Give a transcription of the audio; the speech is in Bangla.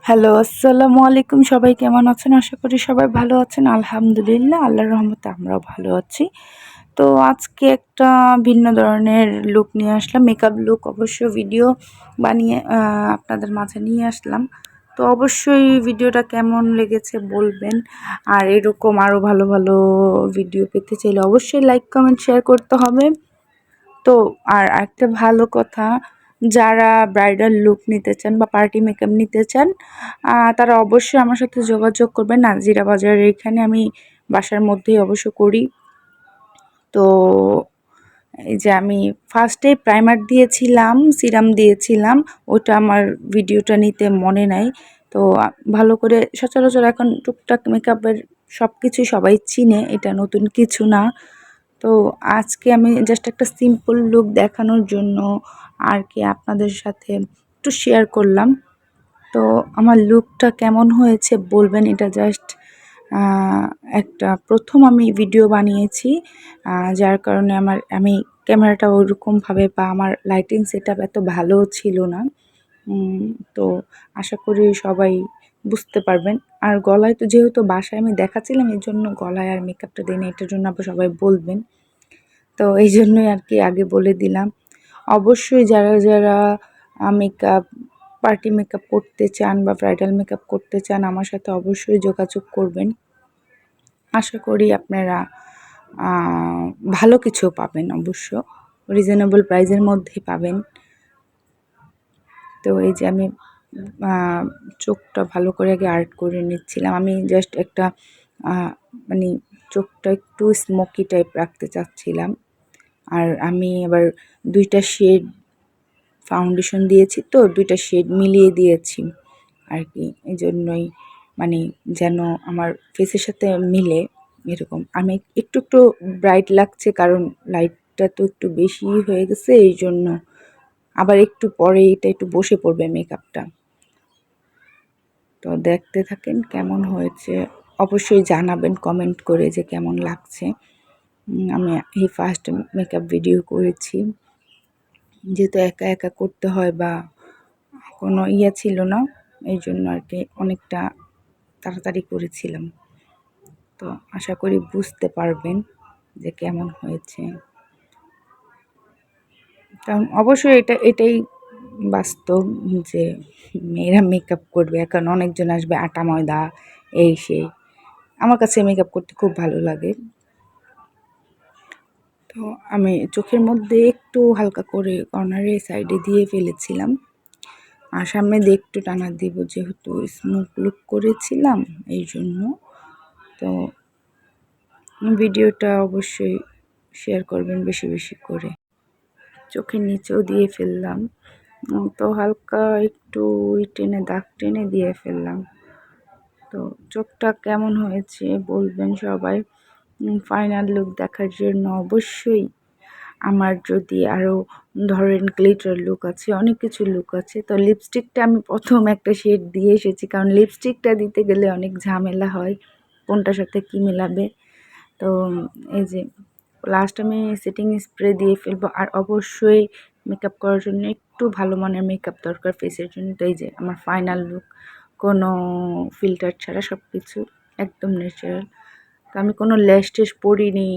হ্যালো, আসসালামু আলাইকুম। সবাই কেমন আছেন? আশা করি সবাই ভালো আছেন। আলহামদুলিল্লাহ, আল্লাহর রহমতে আমরাও ভালো আছি। তো আজকে একটা ভিন্ন ধরনের লুক নিয়ে আসলাম। মেকআপ লুক অবশ্য ভিডিও বানিয়ে আপনাদের মাঝে নিয়ে আসলাম। তো অবশ্যই ভিডিওটা কেমন লেগেছে বলবেন। আর এরকম আরও ভালো, ভালো ভিডিও পেতে চাইলে অবশ্যই লাইক, কমেন্ট, শেয়ার করতে হবে। তো আর একটা ভালো কথা, যারা ব্রাইডাল লুক নিতে চান বা পার্টি মেকআপ নিতে চান তারা অবশ্যই আমার সাথে যোগাযোগ করবেন। নাজিরা বাজারের এখানে আমি বাসার মধ্যেই অবশ্য করি। তো এই যে আমি ফার্স্টেই প্রাইমার দিয়েছিলাম, সিরাম দিয়েছিলাম, ওটা আমার ভিডিওটা নিতে মনে নাই। তো ভালো করে সচরাচর এখন টুকটাক মেকআপের সব কিছুই সবাই চিনে, এটা নতুন কিছু না। তো আজকে আমি জাস্ট একটা সিম্পল লুক দেখানোর জন্য আর কি আপনাদের সাথে একটু শেয়ার করলাম। তো আমার লুকটা কেমন হয়েছে বলবেন। এটা জাস্ট একটা প্রথম আমি ভিডিও বানিয়েছি, যার কারণে আমি ক্যামেরাটা ওইরকমভাবে বা আমার লাইটিং সেটআপ এত ভালো ছিল না। তো আশা করি সবাই বুঝতে পারবেন। আর গলায় তো যেহেতু বাসায় আমি দেখাচ্ছিলাম, এই জন্য গলায় আর মেকআপটা দিই না, এটার জন্য আবার সবাই বলবেন। তো এই জন্যই আর কি আগে বলে দিলাম। অবশ্যই যারা যারা মেকআপ পার্টি মেকআপ করতে চান বা ব্রাইডাল মেকআপ করতে চান আমার সাথে অবশ্যই যোগাযোগ করবেন। আশা করি আপনারা ভালো কিছু পাবেন, অবশ্য রিজনেবল প্রাইসের মধ্যেই পাবেন। তো এই যে আমি চোখটা ভালো করে আগে আর্ট করে নিচ্ছিলাম। আমি জাস্ট একটা মানে চোখটা একটু স্মোকি টাইপ রাখতে চাচ্ছিলাম। আর আমি আবার ২টা শেড ফাউন্ডেশন দিয়েছি, তো ২টা শেড মিলিয়ে দিয়েছি আর কি। এই জন্যই মানে যেন আমার ফেসের সাথে মিলে এরকম। আমি একটু একটু ব্রাইট লাগছে কারণ লাইটটা তো একটু বেশিই হয়ে গেছে, এই জন্য। আবার একটু পরে এটা একটু বসে পড়বে মেকআপটা। তো দেখতে থাকেন কেমন হয়েছে, অবশ্যই জানাবেন কমেন্ট করে যে কেমন লাগছে। আমি এই ফার্স্ট মেকআপ ভিডিও করেছি, যেহেতু একা একা করতে হয় বা কোনো ছিল না, এই জন্য আর কি অনেকটা তাড়াতাড়ি করেছিলাম। তো আশা করি বুঝতে পারবেন যে কেমন হয়েছে। কারণ অবশ্যই এটাই বাস্তব যে মেয়েরা মেকআপ করবে। এখন অনেকজন আসবে আটা ময়দা এই সেই। আমার কাছে মেকআপ করতে খুব ভালো লাগে। তো আমি চোখের মধ্যে একটু হালকা করে কর্নারে সাইডে দিয়ে ফেলেছিলাম। আর সামনে দিয়ে একটু টানা দিব, যেহেতু স্মোক লুক করেছিলাম এই জন্য। তো ভিডিওটা অবশ্যই শেয়ার করবেন বেশি বেশি করে। চোখের নিচেও দিয়ে ফেললাম, তো হালকা একটু টেনে দাগ টেনে দিয়ে ফেললাম। তো চোখটা কেমন হয়েছে বলবেন সবাই। ফাইনাল লুক দেখার জন্য অবশ্যই আমার যদি আরও ধরেন গ্লিটার লুক আছে, অনেক কিছু লুক আছে। তো লিপস্টিকটা আমি প্রথম একটা শেড দিয়ে এসেছি, কারণ লিপস্টিকটা দিতে গেলে অনেক ঝামেলা হয়, কোনটার সাথে কী মেলাবে। তো এই যে লাস্ট আমি সেটিং স্প্রে দিয়ে ফেলবো। আর অবশ্যই মেকআপ করার জন্য একটু ভালো মানের মেকআপ দরকার ফেসের জন্য। তো এই যে আমার ফাইনাল লুক, কোনো ফিল্টার ছাড়া সব কিছু একদম ন্যাচারাল। তো আমি কোনো ল্যাশ টেশ পরিনি।